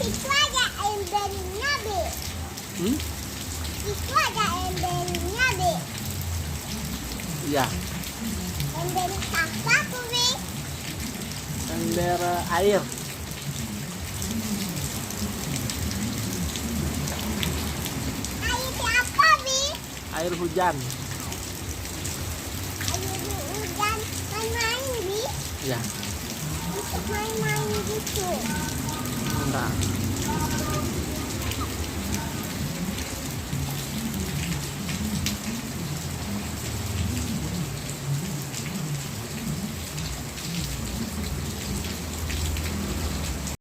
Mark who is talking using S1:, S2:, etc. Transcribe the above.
S1: Itu ada embernya, Be. Itu ada embernya, Be.
S2: Iya.
S1: Ember apa tuh, Be?
S2: Ember air.
S1: Air apa, Be?
S2: Air hujan.
S1: Air hujan main-main, Be.
S2: Iya.
S1: Untuk main-main gitu.
S2: Enggak.